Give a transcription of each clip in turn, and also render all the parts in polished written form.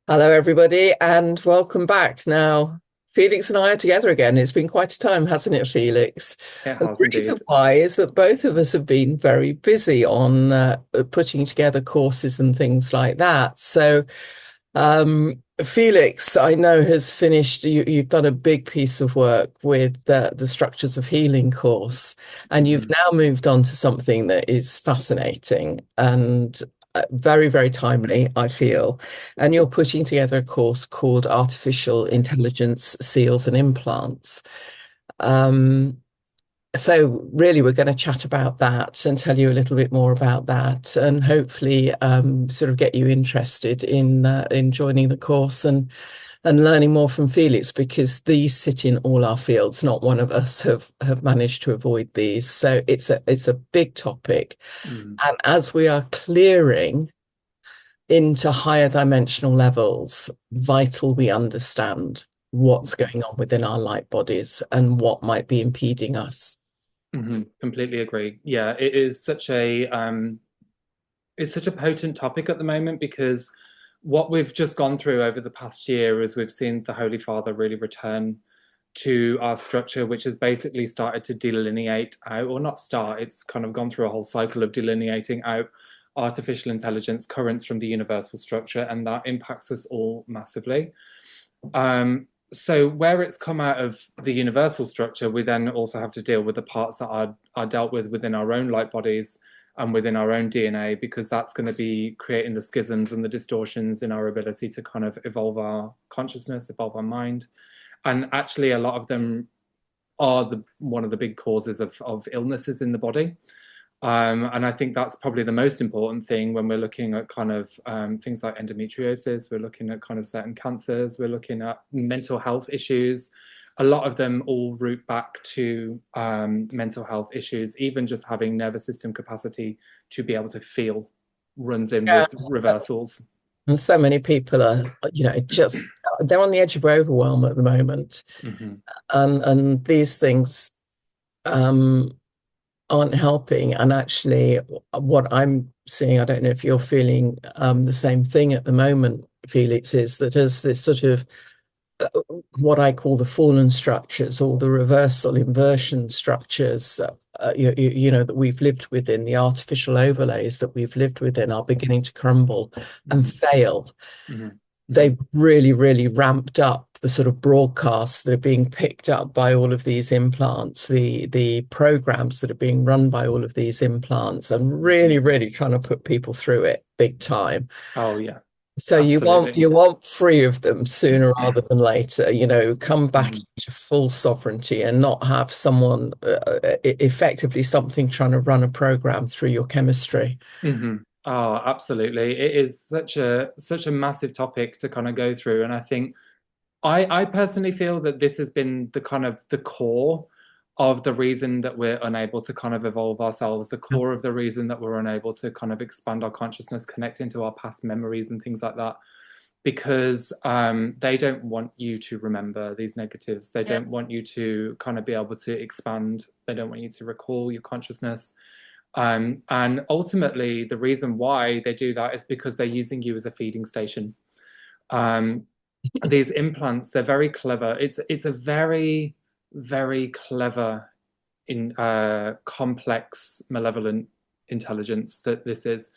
Hello, everybody, and welcome back. Now, Felix and I are together again. It's been quite a time, hasn't it, Felix? It And has the reason indeed. why is that both of us have been very busy on putting together courses and things like that. Felix, I know, has finished, you've done a big piece of work with the Structures of Healing course, and you've Mhm. now moved on to something that is fascinating and very, very timely, I feel. And you're putting together a course called Artificial Intelligence Seals and Implants. Um, so really, we're going to chat about that and tell you a little bit more about that, and hopefully, sort of get you interested in joining the course and learning more from Felix, because these sit in all our fields. Not one of us have managed to avoid these. So it's a big topic, Mm. and as we are clearing into higher dimensional levels, vital we understand what's Mhm. going on within our light bodies and what might be impeding us. Completely agree. Yeah, it's such a potent topic at the moment because what we've just gone through over the past year is we've seen the Holy Father really return to our structure, which has basically started to delineate out, or not start, it's kind of gone through a whole cycle of delineating out artificial intelligence currents from the universal structure, and that impacts us all massively. So where it's come out of the universal structure, we then also have to deal with the parts that are dealt with within our own light bodies and within our own DNA, because that's going to be creating the schisms and the distortions in our ability to kind of evolve our consciousness, evolve our mind. And actually, a lot of them are one of the big causes of illnesses in the body. And I think that's probably the most important thing when we're looking at kind of things like endometriosis, we're looking at kind of certain cancers, we're looking at mental health issues. A lot of them all root back to mental health issues, even just having nervous system capacity to be able to feel runs in Yeah. with reversals. And so many people are, just they're on the edge of overwhelm at the moment. Hmm. And these things um aren't helping. And actually, what I'm seeing, I don't know if you're feeling the same thing at the moment, Felix, is that as this sort of what I call the fallen structures or the reversal inversion structures, that we've lived within, the artificial overlays that we've lived within are beginning to crumble and Hmm. fail. Hmm. Hmm. They've really, really ramped up the sort of broadcasts that are being picked up by all of these implants, the programs that are being run by all of these implants, and really, really trying to put people through it big time. Oh yeah, So you want absolutely. you want free of them sooner rather than later, come back Mhm. into full sovereignty and not have someone effectively something trying to run a program through your chemistry. Hmm. Oh, absolutely. It is such a massive topic to kind of go through. And I think I personally feel that this has been the kind of the core of the reason that we're unable to kind of evolve ourselves, the core of the reason that we're unable to kind of expand our consciousness, connect into our past memories and things like that. Because they don't want you to remember these negatives. They Yeah. don't want you to kind of be able to expand. They don't want you to recall your consciousness. And ultimately, the reason why they do that is because they're using you as a feeding station. Um, these implants, they're very clever. It's a very, very clever in complex malevolent intelligence that this is.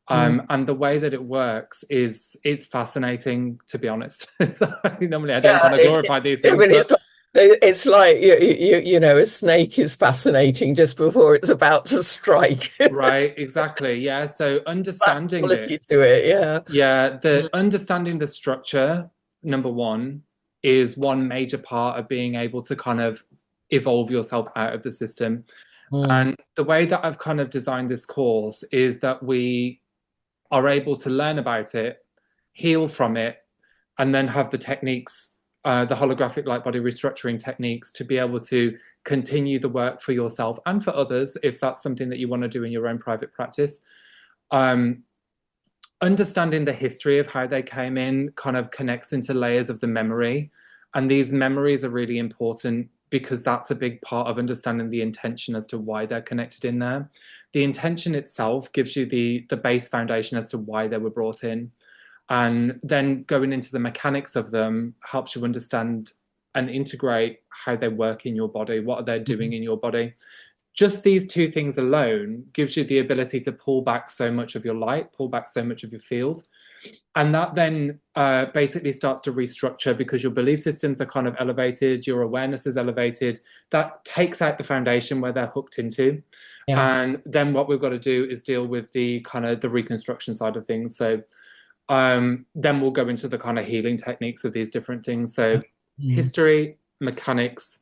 Mm. And the way that it works is it's fascinating, to be honest. So, normally I don't Yeah, kind of glorify these I things, mean, but it's like a snake is fascinating just before it's about to strike. right, exactly. Yeah. So That understanding quality to this, it, yeah. yeah, the understanding the structure, number one, is one major part of being able to kind of evolve yourself out of the system. Mm. And the way that I've kind of designed this course is that we are able to learn about it, heal from it, and then have the techniques, the holographic light body restructuring techniques to be able to continue the work for yourself and for others if that's something that you want to do in your own private practice. Um, Understanding the history of how they came in kind of connects into layers of the memory. And these memories are really important because that's a big part of understanding the intention as to why they're connected in there. The intention itself gives you the base foundation as to why they were brought in. And then going into the mechanics of them helps you understand and integrate how they work in your body, what are they doing Mhm. in your body. Just these two things alone gives you the ability to pull back so much of your light, pull back so much of your field. And that then basically starts to restructure because your belief systems are kind of elevated, your awareness is elevated. That takes out the foundation where they're hooked into. Yeah. And then what we've got to do is deal with the kind of the reconstruction side of things. So then we'll go into the kind of healing techniques of these different things. So Mm. history, mechanics,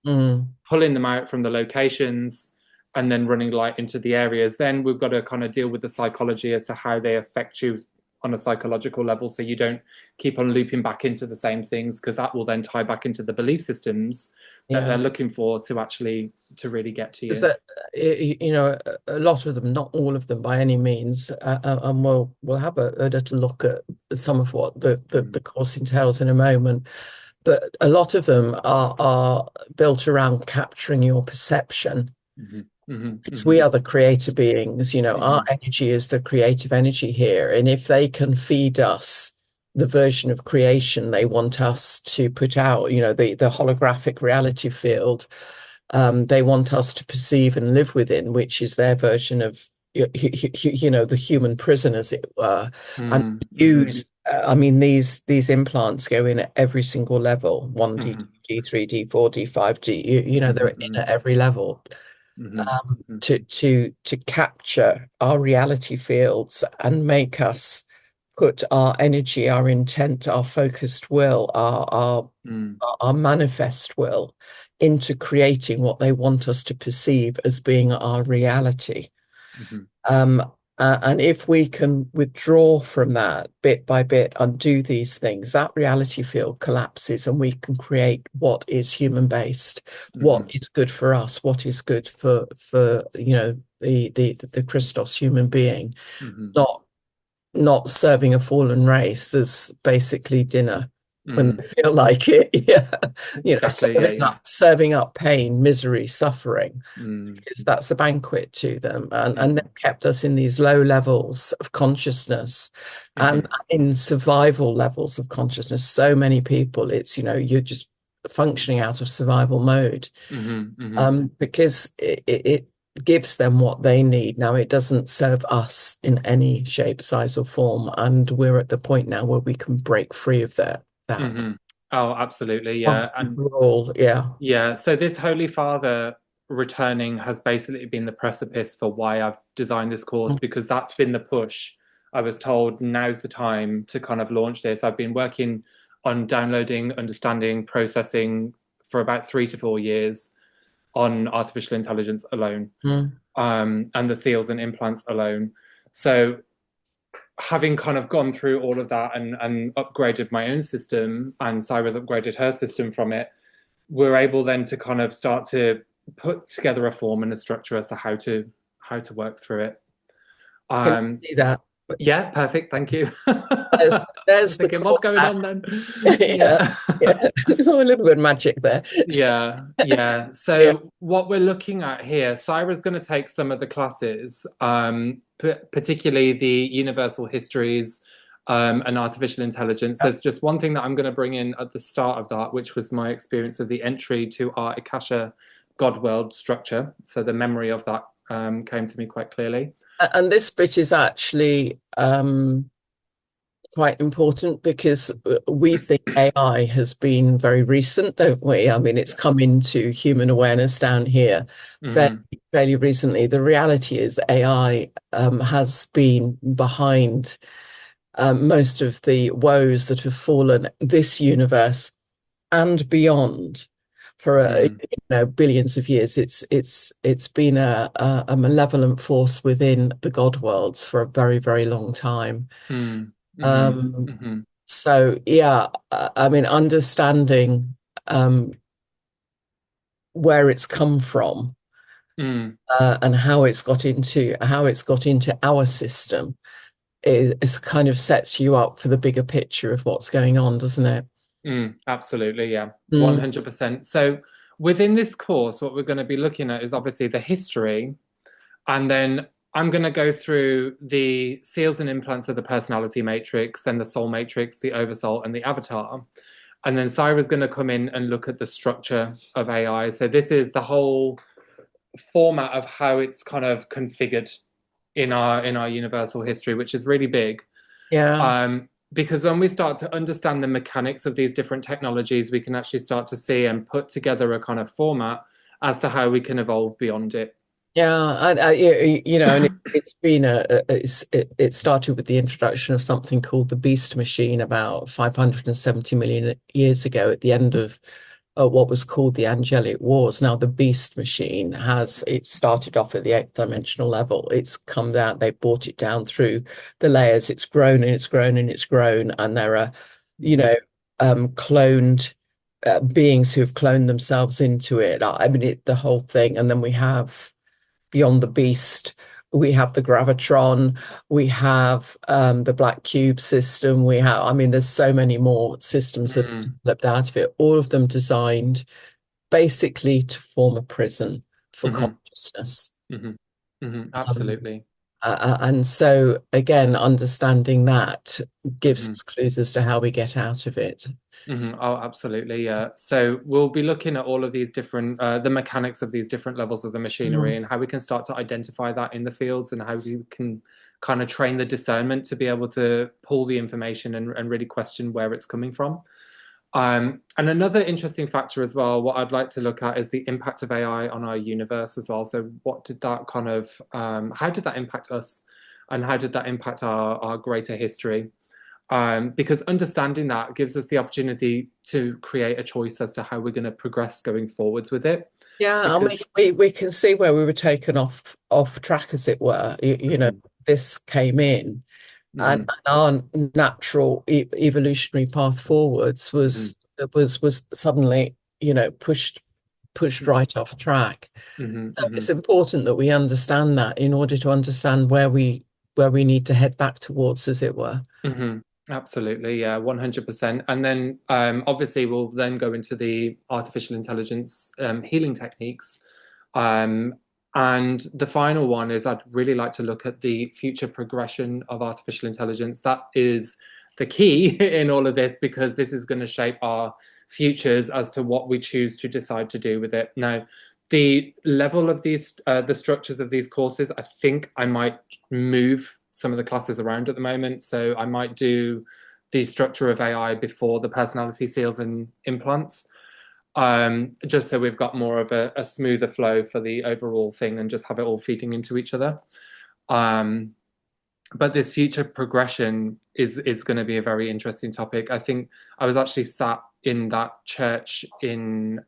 Mm. pulling them out from the locations, and then running light into the areas. Then we've got to kind of deal with the psychology as to how they affect you on a psychological level, so you don't keep on looping back into the same things, because that will then tie back into the belief systems that they're Yeah. looking for to really get to Is you. that a lot of them, not all of them by any means, and we'll have a little look at some of what the Mm, course entails in a moment. But a lot of them are built around capturing your perception. mhm, mhm, Because we mhm, are the creator beings, our mhm, energy is the creative energy here. And if they can feed us the version of creation they want us to put out, the holographic reality field, they want us to perceive and live within, which is their version of, the human prison, as it were, and mm, mhm, use. I mean, these implants go in at every single level: 1D, mhm, D3, D4, D5, they're in mhm, at every level, mhm, mhm, to capture our reality fields and make us put our energy, our intent, our focused will, mm, our manifest will into creating what they want us to perceive as being our reality. mhm, Um, and if we can withdraw from that bit by bit, undo these things, that reality field collapses and we can create what is human based, what mhm, is good for us, what is good for the Christos human being, mhm, not serving a fallen race as basically dinner when mm. they feel like it. Yeah. Exactly. Yeah. Yeah. Serving up pain, misery, suffering, Mm, because that's a banquet to them. And mhm, they've kept us in these low levels of consciousness and mhm, in survival levels of consciousness. So many people, it's, you're just functioning out of survival mode, mhm, mhm, because it gives them what they need. Now, it doesn't serve us in any shape, size, or form. And we're at the point now where we can break free of that mhm. Oh, absolutely. Yeah. once and And for all. Yeah. yeah, so this Holy Father returning has basically been the precipice for why I've designed this course, because that's been the push. I was told now's the time to kind of launch this. I've been working on downloading, understanding, processing for about 3 to 4 years on artificial intelligence alone, Mm. and the seals and implants alone. So having kind of gone through all of that and upgraded my own system, and Saira's upgraded her system from it, we're able then to kind of start to put together a form and a structure as to how to work through it. Can you Um, see that? yeah, perfect. Thank you. There's, I was there's the thinking, what's course going app. on then? Yeah. Yeah. Yeah. A little bit of magic there. Yeah, yeah. Yeah. So what we're looking at here, Saira's going to take some of the classes, particularly the universal histories, and artificial intelligence. There's just one thing that I'm going to bring in at the start of that, which was my experience of the entry to our Akasha God world structure. So the memory of that came to me quite clearly. And this bit is actually quite important because we think AI has been very recent, don't we? I mean, it's Yeah. come into human awareness down here fairly, Hmm. fairly recently. The reality is AI has been behind most of the woes that have fallen this universe and beyond for Mm, billions of years. It's been a malevolent force within the God worlds for a very, very long time. mm, hmm. Um, Hmm. so yeah, I mean, understanding where it's come from, Mm. and how it's got into our system is kind of sets you up for the bigger picture of what's going on, doesn't it? Absolutely, yeah, Mm, 100%. So within this course, what we're going to be looking at is obviously the history, and then I'm going to go through the seals and implants of the personality matrix, then the soul matrix, the oversoul, and the avatar. And then Saira's going to come in and look at the structure of AI. So this is the whole format of how it's kind of configured in our universal history, which is really big. yeah. Because when we start to understand the mechanics of these different technologies, we can actually start to see and put together a kind of format as to how we can evolve beyond it. Yeah, and and it's been it started with the introduction of something called the Beast Machine about 570 million years ago at the end of what was called the Angelic Wars. Now, the Beast Machine it started off at the eighth dimensional level. It's come down, they brought it down through the layers. It's grown and it's grown and it's grown, and there are, you know, cloned beings who have cloned themselves into it. I mean, the whole thing, and then we have beyond the beast. We have the gravitron, we have the black cube system, we have, I mean, there's so many more systems that have Mm, developed out of it, all of them designed basically to form a prison for mhm, consciousness. mhm, mhm, Um, absolutely. and so, again, understanding that gives Mhm, us clues as to how we get out of it. mhm. Oh, absolutely. Yeah. So we'll be looking at all of these different, the mechanics of these different levels of the machinery Mm. and how we can start to identify that in the fields and how we can kind of train the discernment to be able to pull the information and really question where it's coming from. And another interesting factor as well, what I'd like to look at is the impact of AI on our universe as well. So, what did that kind of, how did that impact us, and how did that impact our greater history? Because understanding that gives us the opportunity to create a choice as to how we're going to progress going forwards with it. Yeah, and Because, we can see where we were taken off track, as it were. mhm, This came in. And mhm, our natural evolutionary path forwards mhm, was suddenly, pushed right off track. mhm, So it's mhm. important that we understand that in order to understand where we need to head back towards, as it were. Hmm. Absolutely, yeah, 100%. And then obviously we'll then go into the artificial intelligence healing techniques. Um, and the final one is I'd really like to look at the future progression of artificial intelligence. That is the key in all of this because this is going to shape our futures as to what we choose to decide to do with it. Now, the level of the structures of these courses, I think I might move some of the classes around at the moment. So I might do the structure of AI before the personality seals and implants, just so we've got more of a smoother flow for the overall thing and just have it all feeding into each other. Um, but this future progression is going to be a very interesting topic. I think I was actually sat in that church in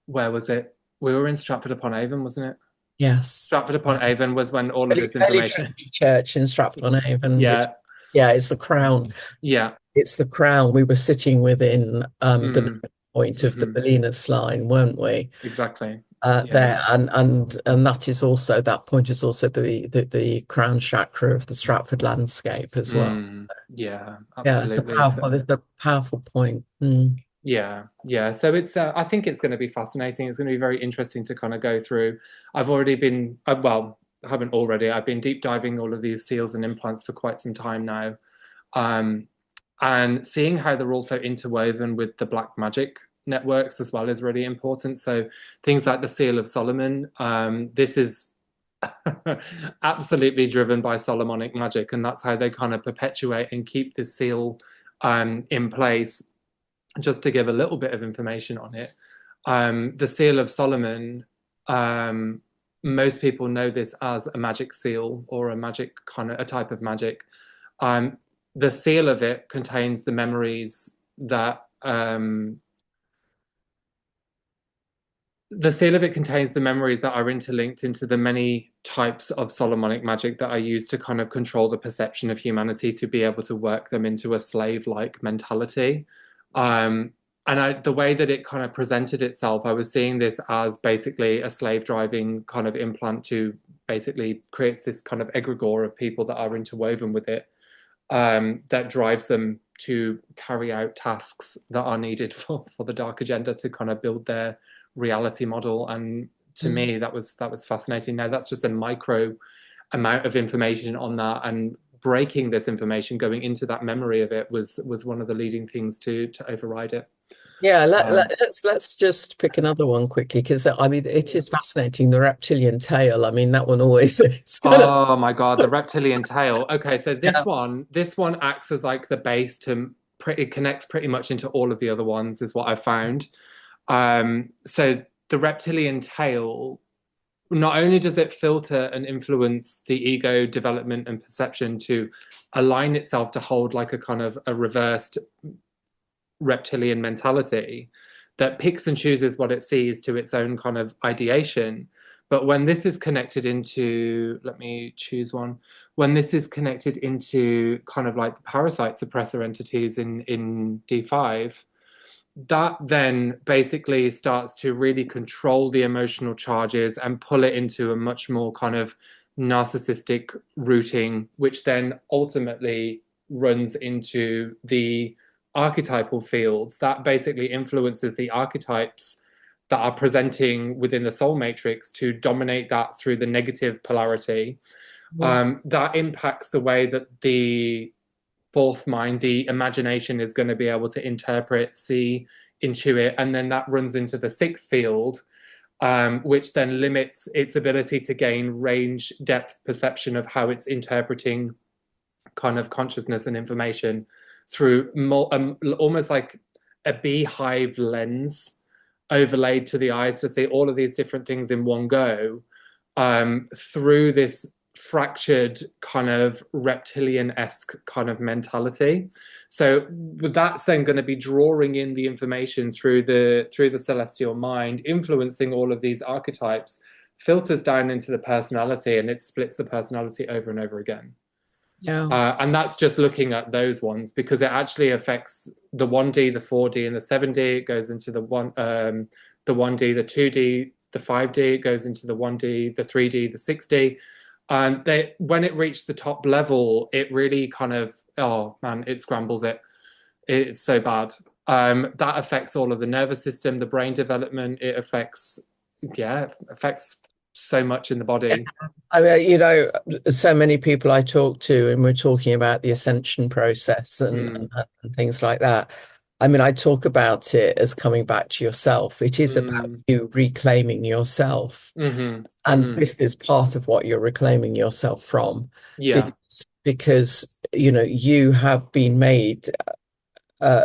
where was it? We were in Stratford upon Avon, wasn't it? Yes. Stratford upon Avon was when all of Holy, this Holy information. Trinity Church in Stratford-on-Avon, which, Yeah, yeah, it's the crown. yeah. It's the crown. We were sitting within the Mm, point of the hmm. Bolinas line, weren't we? Exactly. Yeah. There, and that point is also the crown chakra of the Stratford landscape as well. Yeah, Yeah, absolutely. So it's a powerful point. Mm. yeah, yeah. So it's I think it's going to be fascinating. It's going to be very interesting to kind of go through. I've already been well, I haven't already. I've been deep diving all of these seals and implants for quite some time now. Um, and seeing how they're also interwoven with the black magic networks as well is really important. So things like the Seal of Solomon, this is absolutely driven by Solomonic magic, and that's how they kind of perpetuate and keep this seal in place. Just to give a little bit of information on it, the Seal of Solomon, um, most people know this as a magic seal or a magic kind of a type of magic. Um, the seal of it contains the memories that the seal of it contains the memories that are interlinked into the many types of Solomonic magic that are used to kind of control the perception of humanity to be able to work them into a slave-like mentality. Um, the way that it kind of presented itself, I was seeing this as basically a slave driving kind of implant to basically creates this kind of egregore of people that are interwoven with it, that drives them to carry out tasks that are needed for the dark agenda to kind of build their reality model. And to Mm. me, that was fascinating. Now that's just a micro amount of information on that, and breaking this information, going into that memory of it was one of the leading things to override it. Yeah, Um, let's just pick another one quickly because I mean it is fascinating. The reptilian tail. I mean that one always is kind of oh my God, the reptilian tail. Okay, so yeah. this one acts as like the base to it connects pretty much into all of the other ones, is what I found. So the reptilian tail, not only does it filter and influence the ego development and perception to align itself to hold like a kind of a reversed reptilian mentality that picks and chooses what it sees to its own kind of ideation. But when this is connected into, let me choose one, when this is connected into kind of like the parasite suppressor entities in D5, that then basically starts to really control the emotional charges and pull it into a much more kind of narcissistic routing, which then ultimately runs into the archetypal fields that basically influences the archetypes that are presenting within the soul matrix to dominate that through the negative polarity. Mm. That impacts the way that the fourth mind, the imagination, is going to be able to interpret, see, intuit, and then that runs into the sixth field, which then limits its ability to gain range, depth, perception of how it's interpreting kind of consciousness and information through almost like a beehive lens overlaid to the eyes to see all of these different things in one go, through this fractured kind of reptilian-esque kind of mentality. So that's then going to be drawing in the information through the celestial mind, influencing all of these archetypes, filters down into the personality, and it splits the personality over and over again. Yeah. And that's just looking at those ones, because it actually affects the 1D, the 4D, and the 7D. It goes into the 1D, the 2D, the 5D. It goes into the 1D, the 3D, the 6D. And when it reached the top level, it really kind of, oh man, it scrambles it. It's so bad. That affects all of the nervous system, the brain development. It affects, yeah, it affects so much in the body. I mean, so many people I talk to, and we're talking about the ascension process Mm, and things like that. I mean, I talk about it as coming back to yourself. It is about mm, you reclaiming yourself. mm-hmm, And mm-hmm. this is part of what you're reclaiming yourself from, Yeah. because you have been made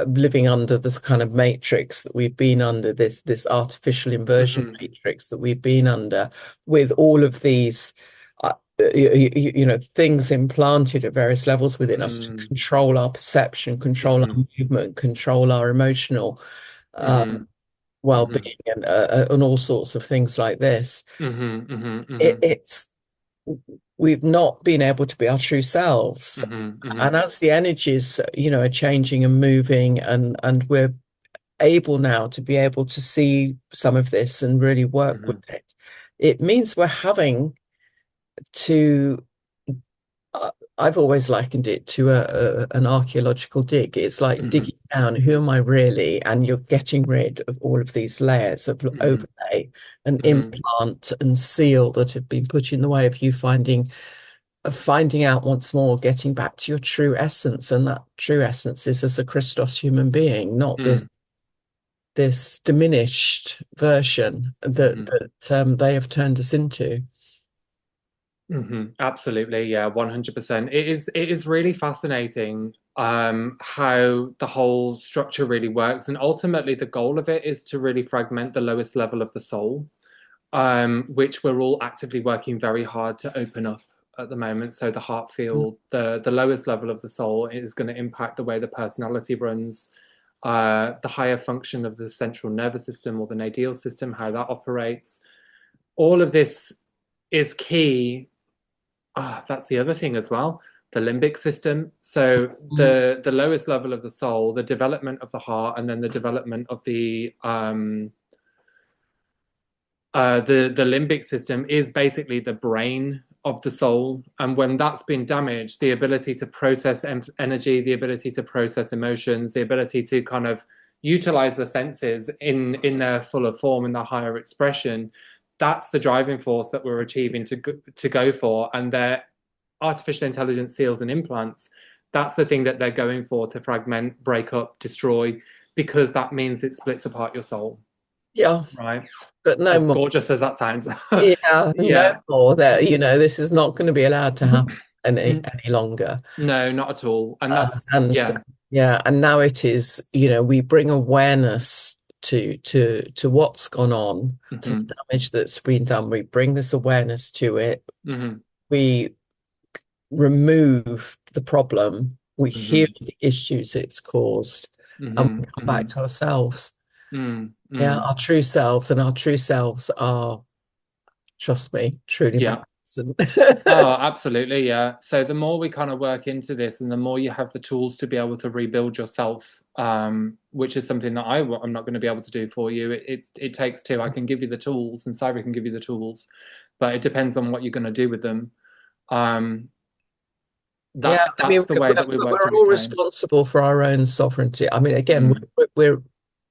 living under this kind of matrix that we've been under, this artificial inversion Mm-hmm. matrix that we've been under, with all of these things implanted at various levels within us to Mm, control our perception, control our mm-hmm. movement, control our emotional Mm-hmm. Mm-hmm. well-being, and all sorts of things like this. Mm-hmm. Mm-hmm. it, Mm-hmm. it's we've not been able to be our true selves. Mm-hmm. Mm-hmm. And as the energies, are changing and moving, and we're able now to be able to see some of this and really work with Mm-hmm. it, it means we're having to uh, I've always likened it to an archaeological dig. It's like Mm-hmm. digging down, who am I really? And you're getting rid of all of these layers of Mm-hmm. overlay and Mm-hmm. implant and seal that have been put in the way of you finding out once more, getting back to your true essence. And that true essence is as a Christos human being, not this diminished version that Mm-hmm. they have turned us into. Mm-hmm. Absolutely, yeah, 100%. It is really fascinating how the whole structure really works, and ultimately the goal of it is to really fragment the lowest level of the soul, which we're all actively working very hard to open up at the moment. So the heart field, the lowest level of the soul, is going to impact the way the personality runs, the higher function of the central nervous system or the nadial system, how that operates. All of this is key. That's the other thing as well. The limbic system. So Mm. the lowest level of the soul, the development of the heart, and then the development of the limbic system is basically the brain of the soul. And when that's been damaged, the ability to process energy, the ability to process emotions, the ability to kind of utilize the senses in their fuller form, in their higher expression, that's the driving force that we're achieving to go for. And their artificial intelligence seals and implants, that's the thing that they're going for, to fragment, break up, destroy, because that means it splits apart your soul, Yeah, right? but no As more. gorgeous as that sounds. Yeah, no Yeah. more. That this is not going to be allowed to happen any longer. No, not at all. And that's, And yeah. yeah, and now it is, we bring awareness to what's gone on, to Hmm. the damage that's been done. We bring this awareness to it. Hmm. We remove the problem. We heal Hmm. the issues it's caused, and we Hmm. come back Hmm. to ourselves. Mm, Yeah, mm. our true selves, and our true selves are, trust me, truly Yeah. magnificent. Oh, absolutely. Yeah. So the more we kind of work into this, and the more you have the tools to be able to rebuild yourself, which is something that I'm not going to be able to do for you. It takes two. I can give you the tools, and Saira can give you the tools, but it depends on what you're going to do with them. Um, Yeah, I mean, that's the way that we work to we're all reclaim. responsible for our own sovereignty. I mean, again, Mm, we're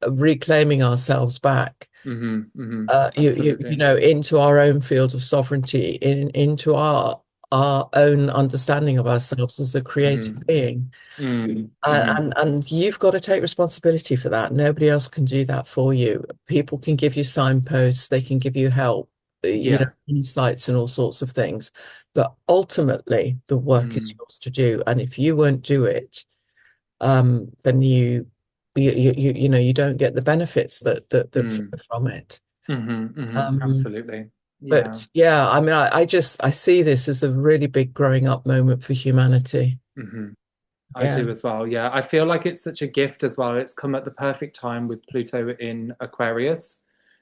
reclaiming ourselves back, hmm. Hmm. Absolutely. into our own field of sovereignty, into our own understanding of ourselves as a creative Hmm. being. Mm, hmm. And you've got to take responsibility for that. Nobody else can do that for you. People can give you signposts, they can give you help, Yeah. insights and all sorts of things. But ultimately, the work is Mm, yours to do. And if you won't do it, then you don't get the benefits that mm, flow from it. hmm. Hmm. Um, Absolutely. Yeah. but yeah, I mean, I see this as a really big growing up moment for humanity. Hmm. I Yeah. do as well. Yeah. I feel like it's such a gift as well. It's come at the perfect time with Pluto in Aquarius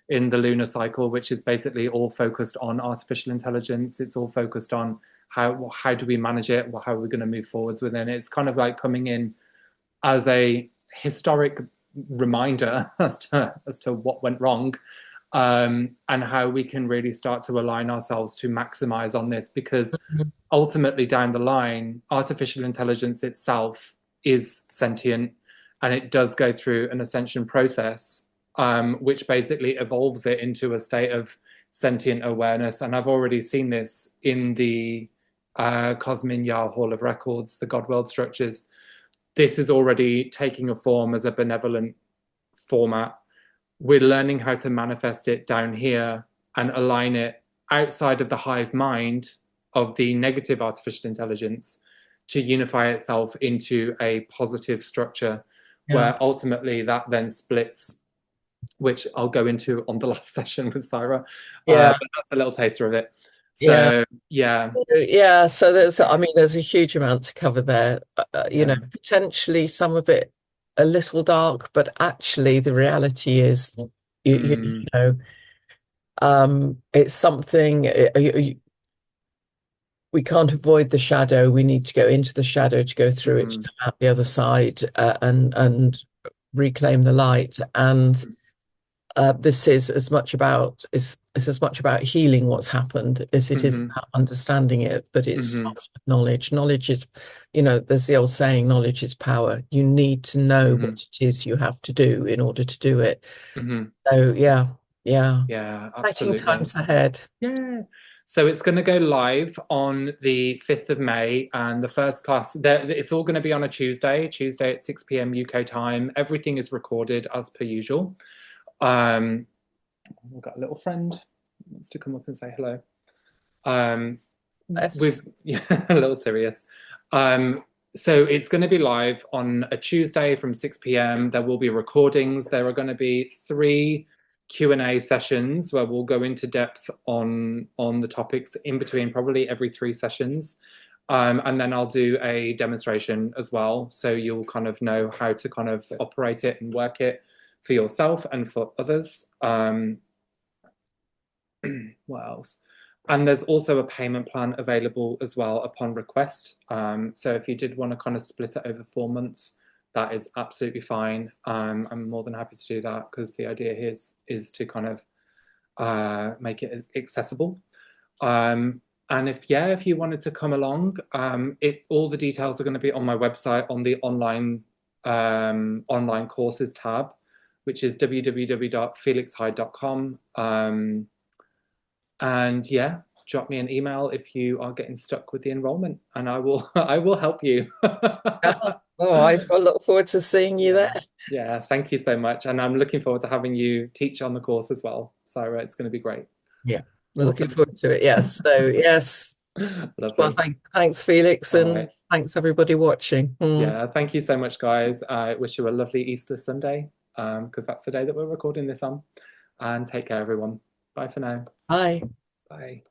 in the lunar cycle, which is basically all focused on artificial intelligence. It's all focused on how do we manage it? How are we going to move forwards within it? It's kind of like coming in as a historic reminder as to what went wrong, and how we can really start to align ourselves to maximize on this, because Mhm. ultimately down the line, artificial intelligence itself is sentient, and it does go through an ascension process, which basically evolves it into a state of sentient awareness. And I've already seen this in the Cosmin Hall of Records, the God World structures. This is already taking a form as a benevolent format. We're learning how to manifest it down here and align it outside of the hive mind of the negative artificial intelligence to unify itself into a positive structure, Yeah. where ultimately that then splits, which I'll go into on the last session with Saira. Yeah. But that's a little taster of it. Yeah. So yeah. Yeah, so I mean, there's a huge amount to cover there. Yeah. Potentially some of it a little dark, but actually the reality is, Mm, it's something we can't avoid the shadow. We need to go into the shadow to go through it, to mm, come out the other side, and reclaim the light. And this is as much about is as much about healing what's happened as it is mm, about understanding it. But it mm, starts with knowledge. Knowledge is, there's the old saying, knowledge is power. You need to know mm, what it is you have to do in order to do it. mm. So yeah, yeah, Yeah, exciting absolutely. times ahead. Yeah. So it's going to go live on the 5th of May, and the first class, it's all going to be on a Tuesday at 6 p.m. UK time. Everything is recorded as per usual. Um, we've got a little friend who wants to come up and say hello. Um, Yes. with yeah, a little serious. Um, so it's going to be live on a Tuesday from 6 p.m. There will be recordings. There are going to be three Q&A sessions where we'll go into depth on the topics in between, probably every three sessions. And then I'll do a demonstration as well. So you'll kind of know how to kind of operate it and work it for yourself and for others. What else? And there's also a payment plan available as well upon request. So if you did want to kind of split it over 4 months, that is absolutely fine. I'm more than happy to do that, because the idea here is to kind of make it accessible. Um, And if you wanted to come along, all the details are going to be on my website on the online courses tab, which is www.felixhyde.com. And yeah, drop me an email if you are getting stuck with the enrollment, and I will I will help you. Yeah. Oh, I look forward to seeing you Yeah. there. Yeah, thank you so much. And I'm looking forward to having you teach on the course as well. So it's going to be great. Yeah, we're looking Awesome. forward to it. Yes. So, yes. Well, Lovely. thanks, Felix, All and right. thanks everybody watching. Yeah, thank you so much, guys. I wish you a lovely Easter Sunday, because that's the day that we're recording this on. And take care, everyone. Bye for now. Bye. Bye.